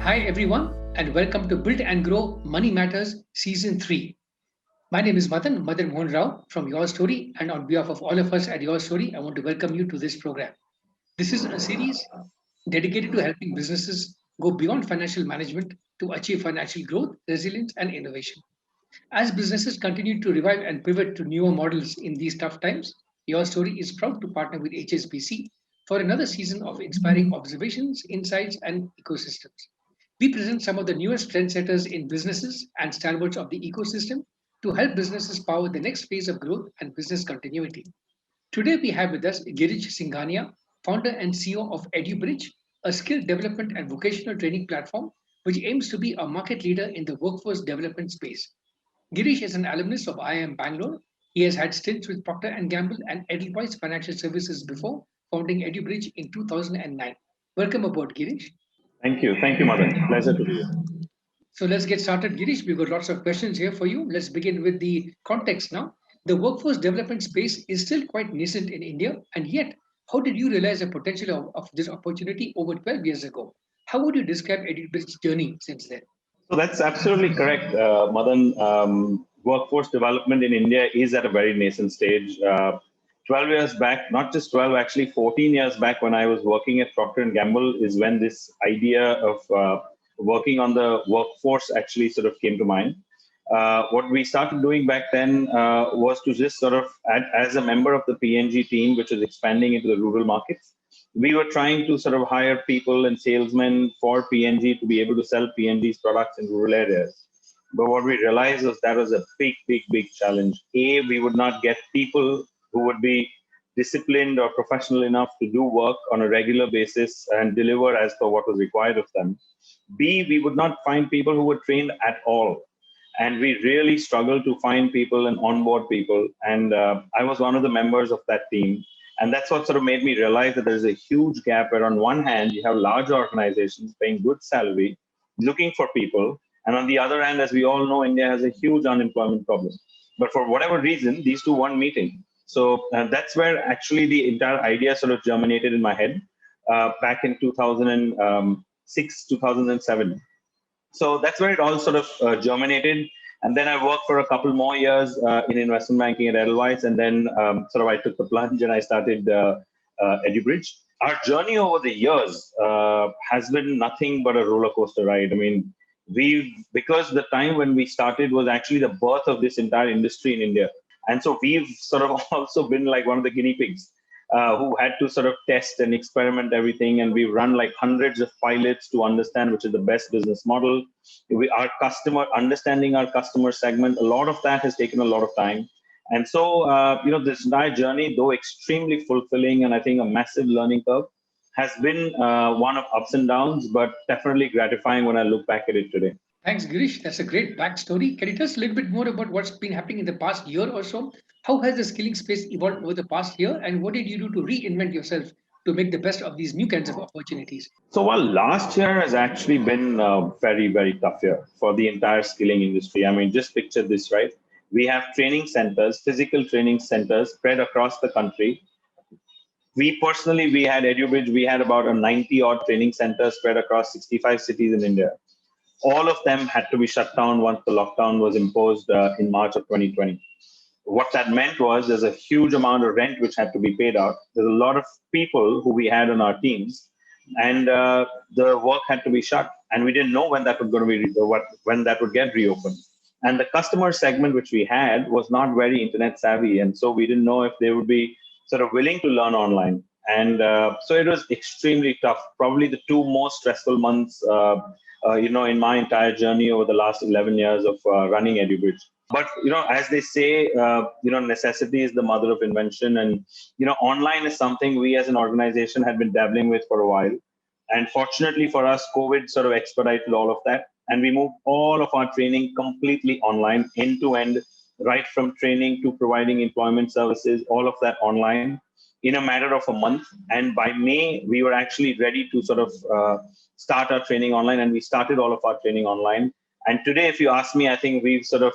Hi, everyone, and welcome to Build and Grow Money Matters Season 3. My name is Madan Mohan Rao from Your Story, and on behalf of all of us at Your Story, I want to welcome you to this program. This is a series dedicated to helping businesses go beyond financial management to achieve financial growth, resilience, and innovation. As businesses continue to revive and pivot to newer models in these tough times, Your Story is proud to partner with HSBC for another season of inspiring observations, insights, and ecosystems. We present some of the newest trendsetters in businesses and stalwarts of the ecosystem to help businesses power the next phase of growth and business continuity. Today, we have with us Girish Singhania, founder and CEO of EduBridge, a skill development and vocational training platform which aims to be a market leader in the workforce development space. Girish is an alumnus of IIM Bangalore. He has had stints with Procter and Gamble and Edelweiss Financial Services before founding EduBridge in 2009. Welcome aboard, Girish. Thank you. Thank you, Madan. Pleasure to be here. So let's get started, Girish. We've got lots of questions here for you. Let's begin with the context now. The workforce development space is still quite nascent in India, and yet, how did you realize the potential of this opportunity over 12 years ago? How would you describe EduBridge's journey since then? So that's absolutely correct, Madan. Workforce development in India is at a very nascent stage. 12 years back, not just 12, actually 14 years back when I was working at Procter& Gamble is when this idea of working on the workforce actually sort of came to mind. What we started doing back then was to just sort of, as a member of the PNG team, which was expanding into the rural markets, we were trying to sort of hire people and salesmen for PNG to be able to sell PNG's products in rural areas. But what we realized was that was a big challenge. A, we would not get people who would be disciplined or professional enough to do work on a regular basis and deliver as per what was required of them. B, we would not find people who were trained at all. And we really struggled to find people and onboard people. And I was one of the members of that team. And that's what sort of made me realize that there's a huge gap where on one hand, you have large organizations paying good salary, looking for people. And on the other hand, as we all know, India has a huge unemployment problem. But for whatever reason, these two weren't meeting. So that's where actually the entire idea sort of germinated in my head back in 2006, 2007. So that's where it all sort of germinated. And then I worked for a couple more years in investment banking at Edelweiss. And then sort of I took the plunge and I started EduBridge. Our journey over the years has been nothing but a roller coaster ride. I mean, because the time when we started was actually the birth of this entire industry in India. And so we've sort of also been like one of the guinea pigs who had to sort of test and experiment everything. And we've run like hundreds of pilots to understand which is the best business model. Understanding our customer segment, a lot of that has taken a lot of time. And so, this entire journey, though extremely fulfilling and I think a massive learning curve, has been one of ups and downs, but definitely gratifying when I look back at it today. Thanks, Girish. That's a great backstory. Can you tell us a little bit more about what's been happening in the past year or so? How has the skilling space evolved over the past year, and what did you do to reinvent yourself to make the best of these new kinds of opportunities? So while last year has actually been very tough year for the entire skilling industry. I mean, just picture this, right? We have training centers, physical training centers spread across the country. We had EduBridge, we had about a 90 odd training centers spread across 65 cities in India. All of them had to be shut down once the lockdown was imposed in March of 2020. What that meant was there's a huge amount of rent which had to be paid out. There's a lot of people who we had on our teams, and the work had to be shut. And we didn't know when that was going to be when that would get reopened. And the customer segment which we had was not very internet savvy, and so we didn't know if they would be sort of willing to learn online. And so it was extremely tough. Probably the two most stressful months, in my entire journey over the last 11 years of running EduBridge. But, as they say, necessity is the mother of invention. And, online is something we as an organization had been dabbling with for a while. And fortunately for us, COVID sort of expedited all of that. And we moved all of our training completely online, end to end, right from training to providing employment services, all of that online in a matter of a month. And by May, we were actually ready to sort of start our training online. And we started all of our training online. And today, if you ask me, I think we've sort of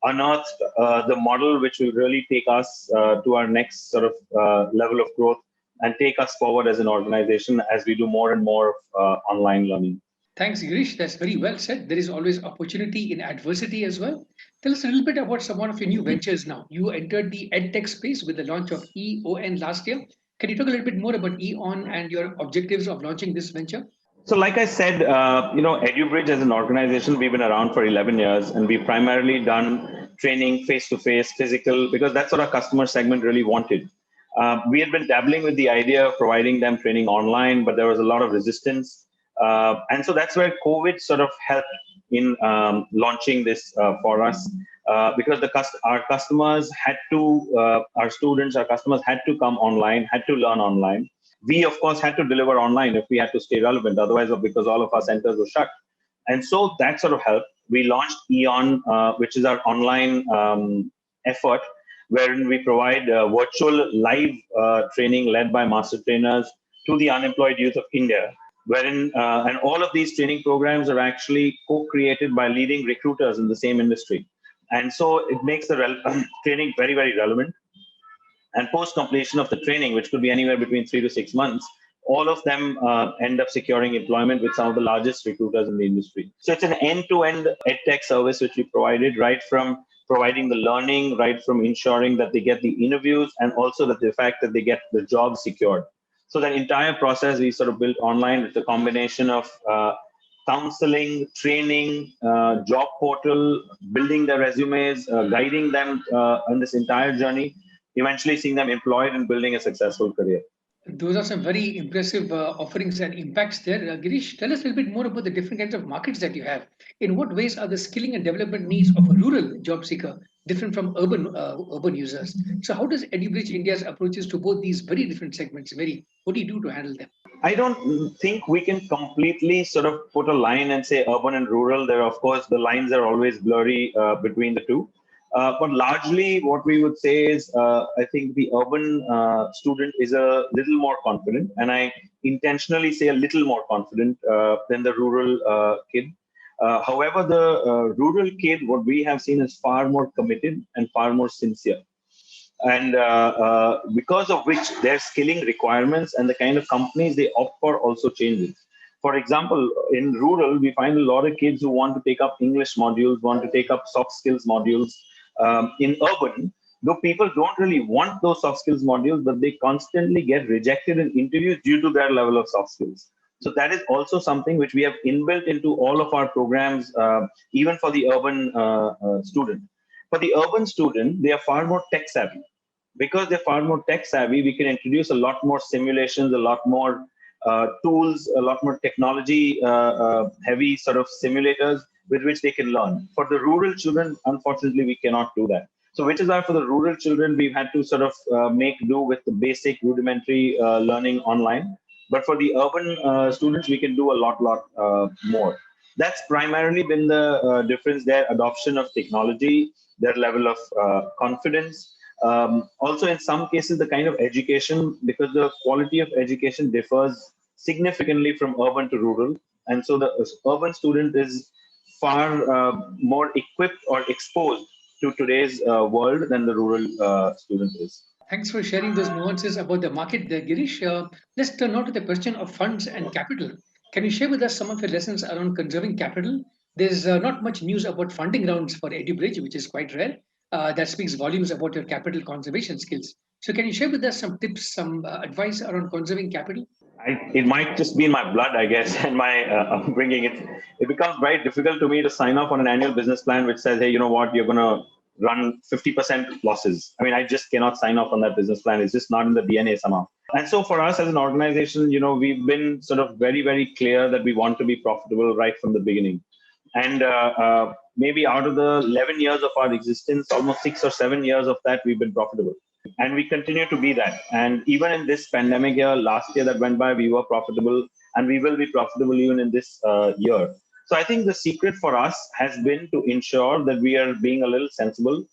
unearthed the model which will really take us to our next sort of level of growth and take us forward as an organization as we do more and more online learning. Thanks, Girish. That's very well said. There is always opportunity in adversity as well. Tell us a little bit about some one of your new ventures now. You entered the edtech space with the launch of EON last year. Can you talk a little bit more about EON and your objectives of launching this venture? So, like I said, EduBridge as an organization, we've been around for 11 years, and we've primarily done training face-to-face, physical, because that's what our customer segment really wanted. We had been dabbling with the idea of providing them training online, but there was a lot of resistance. And so that's where COVID sort of helped in launching this for us, because our customers had to, our students, our customers had to come online, had to learn online. We, of course, had to deliver online if we had to stay relevant. Otherwise, because all of our centers were shut. And so that sort of helped. We launched EON, which is our online effort, wherein we provide virtual live training led by master trainers to the unemployed youth of India. Wherein, and all of these training programs are actually co-created by leading recruiters in the same industry. And so it makes the training very, very relevant. And post completion of the training, which could be anywhere between 3 to 6 months, all of them end up securing employment with some of the largest recruiters in the industry. So it's an end-to-end edtech service which we provided, right from providing the learning, right from ensuring that they get the interviews, and also that the fact that they get the job secured. So that entire process we sort of built online with a combination of counseling, training, job portal, building their resumes, guiding them on this entire journey, eventually seeing them employed and building a successful career. Those are some very impressive offerings and impacts there. Girish, tell us a little bit more about the different kinds of markets that you have. In what ways are the skilling and development needs of a rural job seeker different from urban users? So, how does EduBridge India's approaches to both these very different segments vary? What do you do to handle them? I don't think we can completely sort of put a line and say urban and rural. There, of course, the lines are always blurry between the two. But largely, what we would say is, I think the urban student is a little more confident, and I intentionally say a little more confident than the rural kid. However, the rural kid, what we have seen is far more committed and far more sincere. And because of which their skilling requirements and the kind of companies they opt for also changes. For example, in rural, we find a lot of kids who want to take up English modules, want to take up soft skills modules. In urban, though people don't really want those soft skills modules, but they constantly get rejected in interviews due to their level of soft skills. So that is also something which we have inbuilt into all of our programs, even for the urban student. For the urban student, they are far more tech savvy. Because they're far more tech savvy, we can introduce a lot more simulations, a lot more tools, a lot more technology heavy sort of simulators with which they can learn. For the rural children, unfortunately, we cannot do that. So, which is why for the rural children, we've had to sort of make do with the basic rudimentary learning online. But for the urban students, we can do a lot more. That's primarily been the difference, their adoption of technology, their level of confidence. Also, in some cases, the kind of education, because the quality of education differs significantly from urban to rural. And so the urban student is far more equipped or exposed to today's world than the rural student is. Thanks for sharing those nuances about the market there, Girish. Let's turn now to the question of funds and capital. Can you share with us some of your lessons around conserving capital? There's not much news about funding rounds for EduBridge, which is quite rare. That speaks volumes about your capital conservation skills. So, can you share with us some tips, some advice around conserving capital? It might just be in my blood, I guess, and my upbringing. It becomes very difficult to me to sign off on an annual business plan which says, hey, you know what, you're going to run 50% losses. I mean, I just cannot sign off on that business plan. It's just not in the DNA somehow. And so for us as an organization, we've been sort of very, very clear that we want to be profitable right from the beginning. And maybe out of the 11 years of our existence, almost 6 or 7 years of that, we've been profitable. And we continue to be that. And even in this pandemic year, last year that went by, we were profitable, and we will be profitable even in this year. So I think the secret for us has been to ensure that we are being a little sensible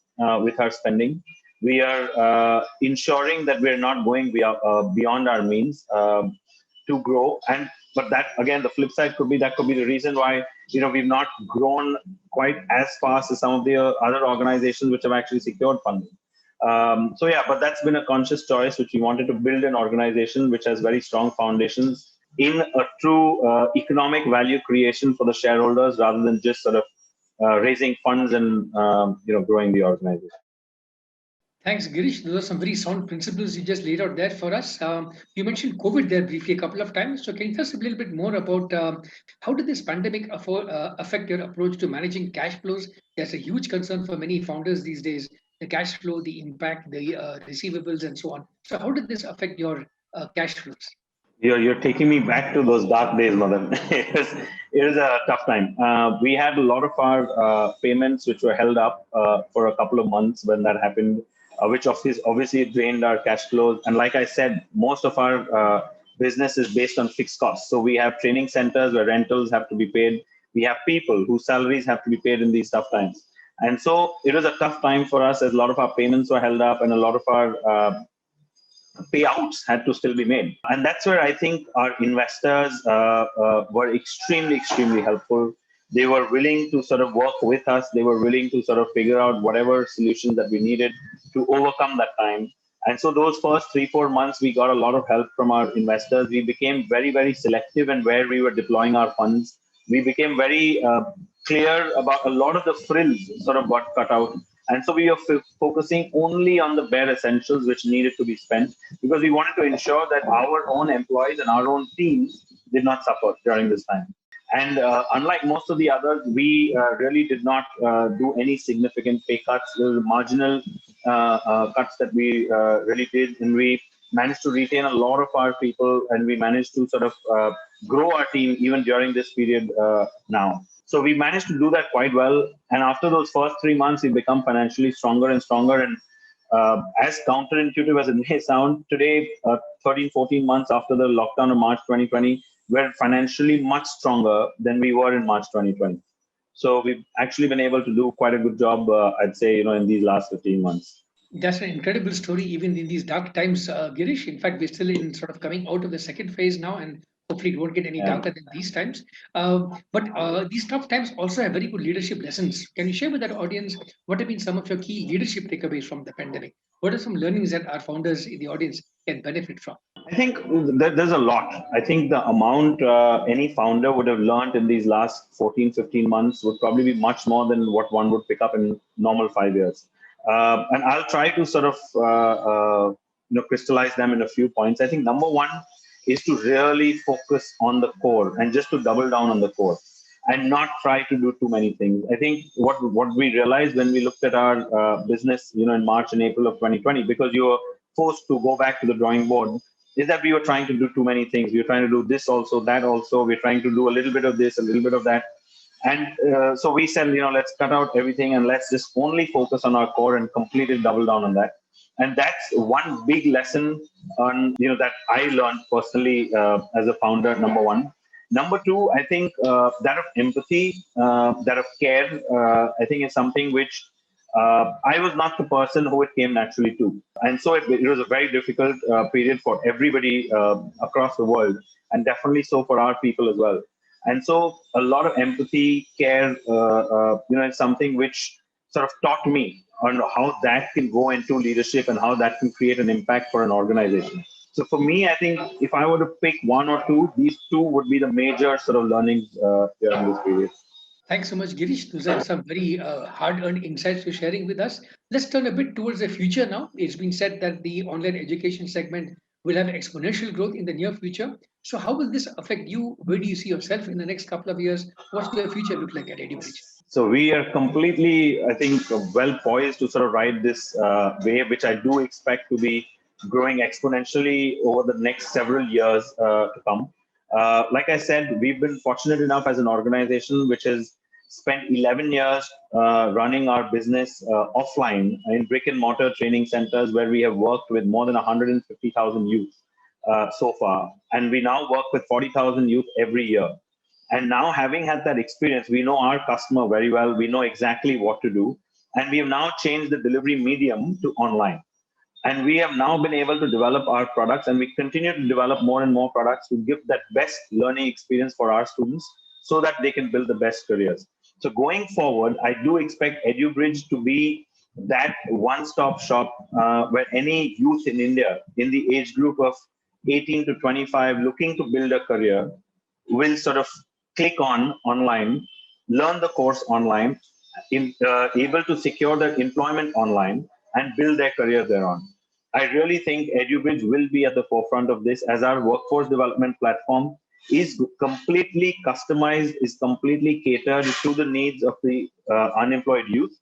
with our spending. We are ensuring that we're not going beyond our means to grow. But that, again, the flip side could be the reason why we've not grown quite as fast as some of the other organizations which have actually secured funding. But that's been a conscious choice, which we wanted to build an organization which has very strong foundations, in a true economic value creation for the shareholders rather than just sort of raising funds and growing the organization. Thanks, Girish. Those are some very sound principles you just laid out there for us. You mentioned COVID there briefly a couple of times. So, can you tell us a little bit more about how did this pandemic affect your approach to managing cash flows? There's a huge concern for many founders these days: the cash flow, the impact, the receivables, and so on. So, how did this affect your cash flows? You're taking me back to those dark days, Madan. It was a tough time. We had a lot of our payments which were held up for a couple of months when that happened, which obviously drained our cash flows. And like I said, most of our business is based on fixed costs. So we have training centers where rentals have to be paid. We have people whose salaries have to be paid in these tough times. And so it was a tough time for us as a lot of our payments were held up and a lot of our payouts had to still be made. And that's where I think our investors were extremely, extremely helpful. They were willing to sort of work with us. They were willing to sort of figure out whatever solutions that we needed to overcome that time. And so those first 3-4 months, we got a lot of help from our investors. We became very, very selective in where we were deploying our funds. We became very clear about a lot of the frills sort of got cut out. And so we were focusing only on the bare essentials which needed to be spent because we wanted to ensure that our own employees and our own teams did not suffer during this time. And unlike most of the others, we really did not do any significant pay cuts. There were marginal cuts that we really did, and we managed to retain a lot of our people, and we managed to sort of grow our team even during this period now. So we managed to do that quite well. And after those first 3 months, we become financially stronger and stronger. And as counterintuitive as it may sound, today, 13, 14 months after the lockdown of March 2020, we're financially much stronger than we were in March 2020. So we've actually been able to do quite a good job, I'd say, in these last 15 months. That's an incredible story, even in these dark times, Girish. In fact, we're still in sort of coming out of the second phase now, and hopefully it won't get any darker than these times. But these tough times also have very good leadership lessons. Can you share with our audience what have been some of your key leadership takeaways from the pandemic? What are some learnings that our founders in the audience can benefit from? I think there's a lot. I think the amount any founder would have learned in these last 14, 15 months would probably be much more than what one would pick up in normal 5 years. And I'll try to sort of crystallize them in a few points. I think number one is to really focus on the core and just to double down on the core and not try to do too many things. I think what we realized when we looked at our business, in March and April of 2020, because you were forced to go back to the drawing board, is that we were trying to do too many things. We were trying to do this also, that also. We're trying to do a little bit of this, a little bit of that. And so we said, let's cut out everything and let's just only focus on our core and completely double down on that. And that's one big lesson on, that I learned personally as a founder, number one. Number two, I think that of empathy, that of care, I think is something which I was not the person who it came naturally to. And so it was a very difficult period for everybody across the world, and definitely so for our people as well. And so a lot of empathy, care, is something which sort of taught me on how that can go into leadership and how that can create an impact for an organization. So for me, I think if I were to pick one or two, these two would be the major sort of learnings during this period. Thanks so much, Girish. Those are some very hard-earned insights you're sharing with us. Let's turn a bit towards the future now. It's been said that the online education segment will have exponential growth in the near future. So how will this affect you? Where do you see yourself in the next couple of years? What's your future look like at EduBridge? So we are completely, I think, well poised to sort of ride this wave, which I do expect to be growing exponentially over the next several years to come. Like I said, we've been fortunate enough as an organization which has spent 11 years running our business offline in brick and mortar training centers where we have worked with more than 150,000 youth so far. And we now work with 40,000 youth every year. And now, having had that experience, we know our customer very well. We know exactly what to do. And we have now changed the delivery medium to online. And we have now been able to develop our products, and we continue to develop more and more products to give that best learning experience for our students so that they can build the best careers. So going forward, I do expect EduBridge to be that one-stop shop where any youth in India in the age group of 18 to 25 looking to build a career will sort of click on online, learn the course online, able to secure their employment online, and build their career thereon. I really think EduBridge will be at the forefront of this, as our workforce development platform is completely customized, is completely catered to the needs of the unemployed youth,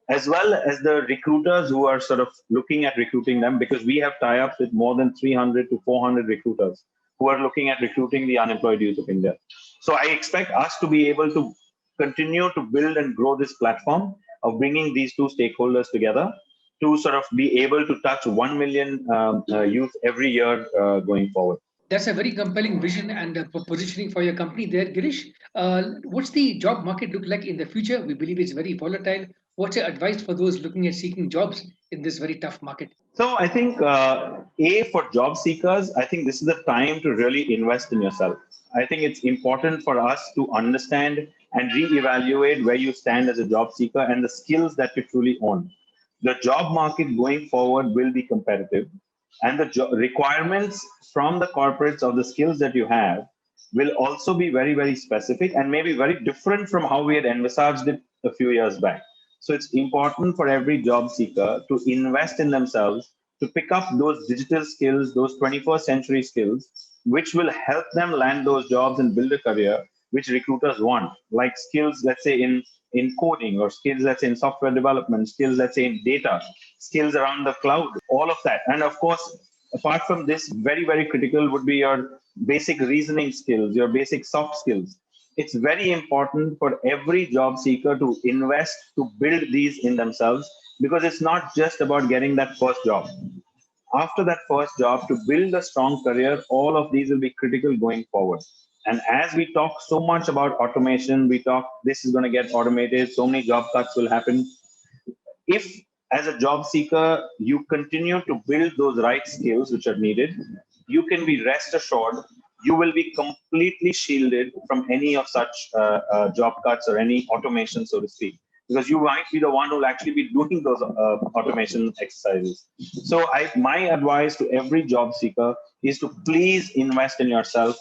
as well as the recruiters who are sort of looking at recruiting them, because we have tie-ups with more than 300 to 400 recruiters who are looking at recruiting the unemployed youth of India. So I expect us to be able to continue to build and grow this platform of bringing these two stakeholders together to sort of be able to touch 1 million youth every year going forward. That's a very compelling vision and positioning for your company there, Girish. What's the job market look like in the future? We believe it's very volatile. What's your advice for those looking at seeking jobs in this very tough market? So I think for job seekers, I think this is the time to really invest in yourself. I think it's important for us to understand and reevaluate where you stand as a job seeker and the skills that you truly own. The job market going forward will be competitive, and the requirements from the corporates of the skills that you have will also be very, very specific and maybe very different from how we had envisaged it a few years back. So it's important for every job seeker to invest in themselves, to pick up those digital skills, those 21st century skills, which will help them land those jobs and build a career which recruiters want, like skills, let's say in coding, or skills, let's say in software development, skills, let's say in data, skills around the cloud, all of that. And of course, apart from this, very, very critical would be your basic reasoning skills, your basic soft skills. It's very important for every job seeker to invest, to build these in themselves, because it's not just about getting that first job. After that first job, to build a strong career, all of these will be critical going forward. And as we talk so much about automation, we talk this is going to get automated, so many job cuts will happen. If as a job seeker, you continue to build those right skills which are needed, you can be rest assured you will be completely shielded from any of such job cuts or any automation, so to speak, because you might be the one who will actually be doing those automation exercises. So my advice to every job seeker is to please invest in yourself,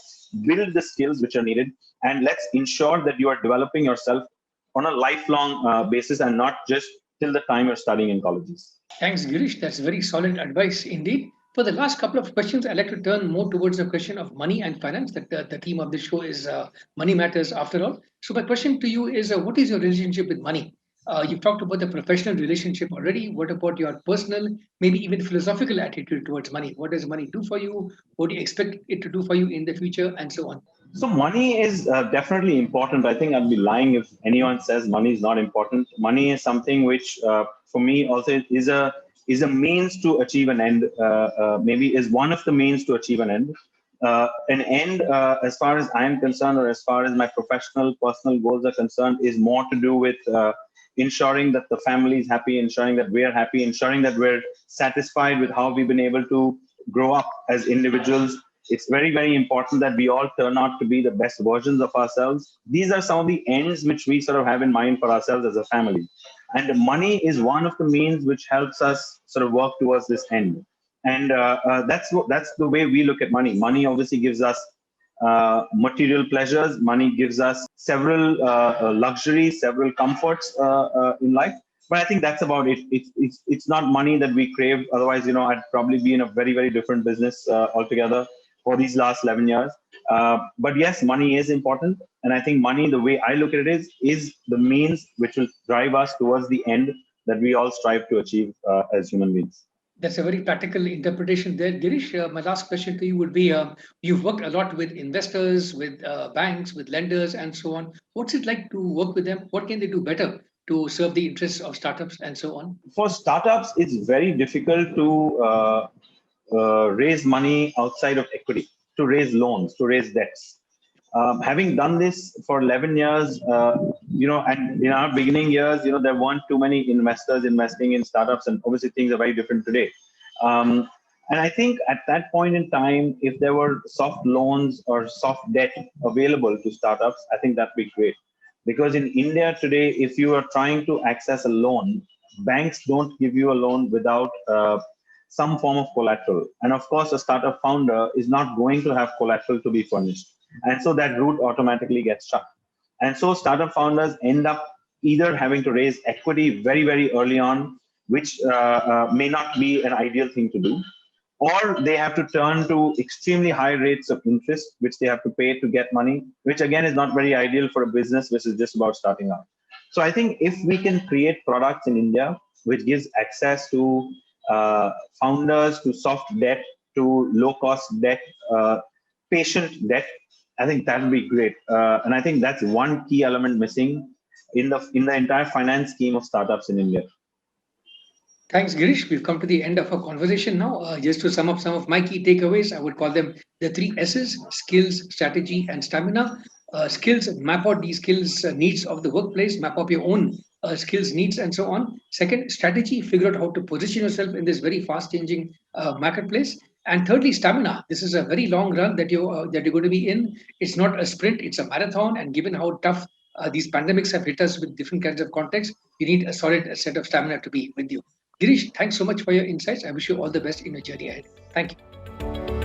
build the skills which are needed, and let's ensure that you are developing yourself on a lifelong basis and not just till the time you're studying in colleges. Thanks, Girish. That's very solid advice indeed. For the last couple of questions, I'd like to turn more towards the question of money and finance. That the theme of the show is money matters after all. So my question to you is, what is your relationship with money? You've talked about the professional relationship already. What about your personal, maybe even philosophical attitude towards money? What does money do for you? What do you expect it to do for you in the future, and so on? So money is definitely important. I think I'd be lying if anyone says money is not important. Money is something which, for me, also is a means to achieve an end. Maybe is one of the means to achieve an end. An end, as far as I am concerned, or as far as my professional, personal goals are concerned, is more to do with ensuring that the family is happy, ensuring that we're happy, ensuring that we're satisfied with how we've been able to grow up as individuals. It's very, very important that we all turn out to be the best versions of ourselves. These are some of the ends which we sort of have in mind for ourselves as a family. And money is one of the means which helps us sort of work towards this end. And that's the way we look at money. Money obviously gives us material pleasures. Money gives us several luxuries, several comforts in life. But I think that's about it. It's not money that we crave. Otherwise, I'd probably be in a very, very different business altogether for these last 11 years. But yes, money is important. And I think money, the way I look at it, is the means which will drive us towards the end that we all strive to achieve as human beings. That's a very practical interpretation there. Girish, my last question to you would be, you've worked a lot with investors, with banks, with lenders, and so on. What's it like to work with them? What can they do better to serve the interests of startups and so on? For startups, it's very difficult to raise money outside of equity, to raise loans, to raise debts. Having done this for 11 years, and in our beginning years, there weren't too many investors investing in startups, and obviously things are very different today. And I think at that point in time, if there were soft loans or soft debt available to startups, I think that'd be great. Because in India today, if you are trying to access a loan, banks don't give you a loan without some form of collateral. And of course, a startup founder is not going to have collateral to be furnished. And so that route automatically gets shut. And so startup founders end up either having to raise equity very, very early on, which may not be an ideal thing to do, or they have to turn to extremely high rates of interest, which they have to pay to get money, which again is not very ideal for a business which is just about starting out. So I think if we can create products in India which gives access to founders, to soft debt, to low-cost debt, patient debt, I think that would be great. And I think that's one key element missing in the entire finance scheme of startups in India. Thanks, Girish. We've come to the end of our conversation now. Just to sum up some of my key takeaways, I would call them the 3 S's: skills, strategy, and stamina. Skills, map out these skills needs of the workplace, map up your own skills needs, and so on. Second, strategy, figure out how to position yourself in this very fast changing marketplace. And thirdly, stamina. This is a very long run that you're going to be in. It's not a sprint; it's a marathon. And given how tough these pandemics have hit us with different kinds of contexts, you need a solid set of stamina to be with you. Girish, thanks so much for your insights. I wish you all the best in your journey ahead. Thank you.